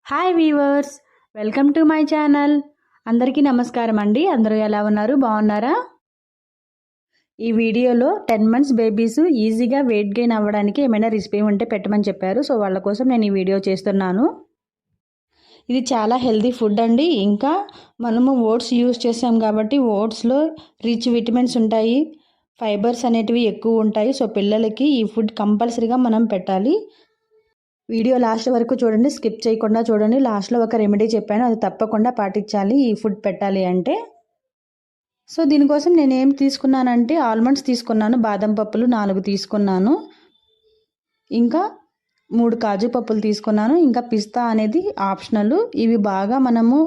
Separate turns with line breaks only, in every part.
Hi weavers, welcome to my channel. అందరికీ నమస్కారం అండి. అందరూ ఎలా ఉన్నారు? బాగున్నారా? ఈ వీడియోలో 10 months బేబీస్ ఈజీగా వెయిట్ గెయిన్ అవ్వడానికి ఏమైనా రెసిపీ ఉంటే పెట్టమని చెప్పారు. సో వాళ్ళ కోసం నేను ఈ వీడియో చేస్తున్నాను. ఇది చాలా హెల్తీ ఫుడ్ అండి. ఇంకా మనము ఓట్స్ యూజ్ చేసాం కాబట్టి ఓట్స్లో రిచ్ విటమిన్స్ ఉంటాయి, ఫైబర్స్ అనేటివి ఎక్కువ ఉంటాయి. సో పిల్లలకి ఈ ఫుడ్ కంపల్సరీగా మనం పెట్టాలి. వీడియో లాస్ట్ వరకు చూడండి, స్కిప్ చేయకుండా చూడండి. లాస్ట్లో ఒక రెమెడీ చెప్పాను, అది తప్పకుండా పాటించాలి ఈ ఫుడ్ పెట్టాలి అంటే. సో దీనికోసం నేను ఏం తీసుకున్నానంటే ఆల్మండ్స్ తీసుకున్నాను, బాదం పప్పులు 4 తీసుకున్నాను, ఇంకా 3 కాజు పప్పులు తీసుకున్నాను, ఇంకా పిస్తా అనేది ఆప్షనల్. ఇవి బాగా మనము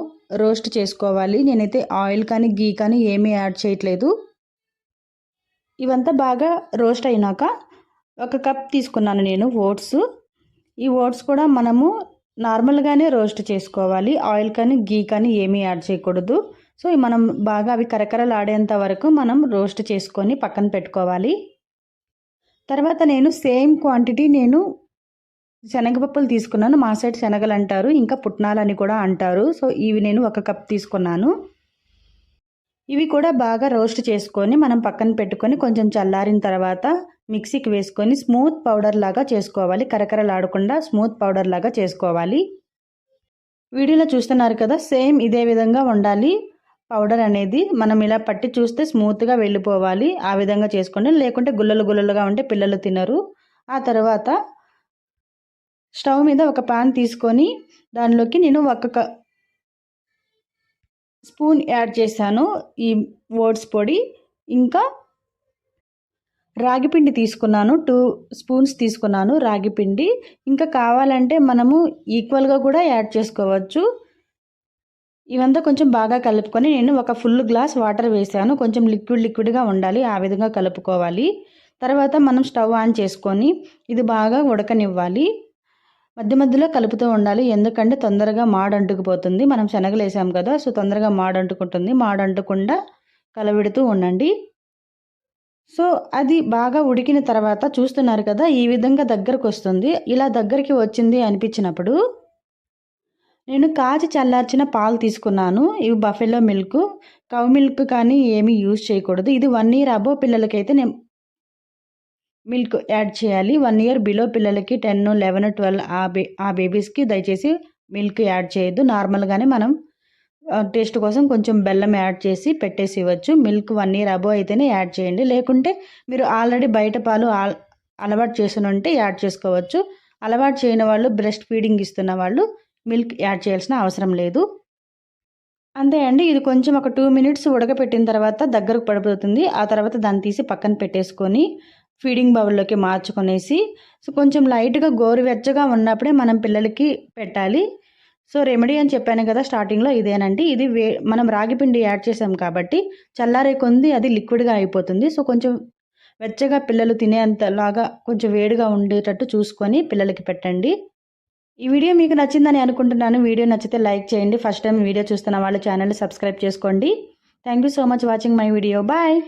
రోస్ట్ చేసుకోవాలి. నేనైతే ఆయిల్ కానీ గీ కానీ ఏమీ యాడ్ చేయట్లేదు. ఇవంతా బాగా రోస్ట్ అయినాక 1 కప్ తీసుకున్నాను నేను ఓట్స్. ఈ ఓట్స్ కూడా మనము నార్మల్గానే రోస్ట్ చేసుకోవాలి. ఆయిల్ కానీ గీ కానీ ఏమీ యాడ్ చేయకూడదు. సో మనం బాగా అవి కరకరలాడేంత వరకు మనం రోస్ట్ చేసుకొని పక్కన పెట్టుకోవాలి. తర్వాత నేను సేమ్ క్వాంటిటీ శనగపప్పులు తీసుకున్నాను. మా సైడ్ శనగలు అంటారు, ఇంకా పుట్నాలని కూడా అంటారు. సో ఇవి నేను 1 కప్ తీసుకున్నాను. ఇవి కూడా బాగా రోస్ట్ చేసుకొని మనం పక్కన పెట్టుకొని కొంచెం చల్లారిన తర్వాత మిక్సీకి వేసుకొని స్మూత్ పౌడర్ లాగా చేసుకోవాలి. కరకరలాడకుండా స్మూత్ పౌడర్ లాగా చేసుకోవాలి. వీడియోలో చూస్తున్నారు కదా, సేమ్ ఇదే విధంగా ఉండాలి పౌడర్ అనేది. మనం ఇలా పట్టి చూస్తే స్మూత్గా వెళ్ళిపోవాలి. ఆ విధంగా చేసుకోండి, లేకుంటే గుల్లలు గుల్లలుగా ఉంటే పిల్లలు తినరు. ఆ తర్వాత స్టవ్ మీద ఒక పాన్ తీసుకొని దానిలోకి నేను 1 స్పూన్ యాడ్ చేశాను ఈ ఓట్స్ పొడి. ఇంకా రాగిపిండి తీసుకున్నాను, 2 స్పూన్స్ తీసుకున్నాను రాగిపిండి. ఇంకా కావాలంటే మనము ఈక్వల్గా కూడా యాడ్ చేసుకోవచ్చు. ఇవంతా కొంచెం బాగా కలుపుకొని నేను 1 ఫుల్ గ్లాస్ వాటర్ వేసాను. కొంచెం లిక్విడ్గా ఉండాలి, ఆ విధంగా కలుపుకోవాలి. తర్వాత మనం స్టవ్ ఆన్ చేసుకొని ఇది బాగా ఉడకనివ్వాలి. మధ్య మధ్యలో కలుపుతూ ఉండాలి, ఎందుకంటే తొందరగా మాడంటుకుపోతుంది. మనం శనగలు వేసాం కదా, సో తొందరగా మాడంటుకుంటుంది. మాడంటకుండా కలబెడుతూ ఉండండి. సో అది బాగా ఉడికిన తర్వాత చూస్తున్నారు కదా, ఈ విధంగా దగ్గరకు వస్తుంది. ఇలా దగ్గరికి వచ్చింది అనిపించినప్పుడు నేను కాచి చల్లార్చిన పాలు తీసుకున్నాను. ఇవి బఫెలో మిల్క్, కౌ మిల్క్ కానీ ఏమీ యూజ్ చేయకూడదు. ఇది 1 year అబోవ్ పిల్లలకైతే నేను మిల్క్ యాడ్ చేయాలి. 1 year బిలో పిల్లలకి 10, 11, 12 ఆ బేబీస్కి దయచేసి మిల్క్ యాడ్ చేయొద్దు. నార్మల్గానే మనం టేస్ట్ కోసం కొంచెం బెల్లం యాడ్ చేసి పెట్టేసి ఇవ్వచ్చు. మిల్క్ 1 year అబోవ్ అయితేనే యాడ్ చేయండి, లేకుంటే మీరు ఆల్రెడీ బయట పాలు అలవాటు చేసి ఉంటే యాడ్ చేసుకోవచ్చు. అలవాటు చేయని వాళ్ళు, బ్రెస్ట్ ఫీడింగ్ ఇస్తున్న వాళ్ళు మిల్క్ యాడ్ చేయాల్సిన అవసరం లేదు. అంతే అండి. ఇది కొంచెం ఒక 2 minutes ఉడకపెట్టిన తర్వాత దగ్గరకు పడిపోతుంది. ఆ తర్వాత దాన్ని తీసి పక్కన పెట్టేసుకొని ఫీడింగ్ బౌల్లోకి మార్చుకొనేసి, సో కొంచెం లైట్గా గోరువెచ్చగా ఉన్నప్పుడే మనం పిల్లలకి పెట్టాలి. సో రెమెడీ అని చెప్పాను కదా స్టార్టింగ్లో, ఇదేనండి. ఇది మనం రాగిపిండి యాడ్ చేసాం కాబట్టి చల్లారే కొంది అది లిక్విడ్గా అయిపోతుంది. సో కొంచెం వెచ్చగా పిల్లలు తినేంతలాగా కొంచెం వేడిగా ఉండేటట్టు చూసుకొని పిల్లలకి పెట్టండి. ఈ వీడియో మీకు నచ్చిందని అనుకుంటున్నాను. వీడియో నచ్చితే లైక్ చేయండి. ఫస్ట్ టైం వీడియో చూస్తున్న వాళ్ళు ఛానల్ సబ్స్క్రైబ్ చేసుకోండి. Thank you so much watching my video. Bye.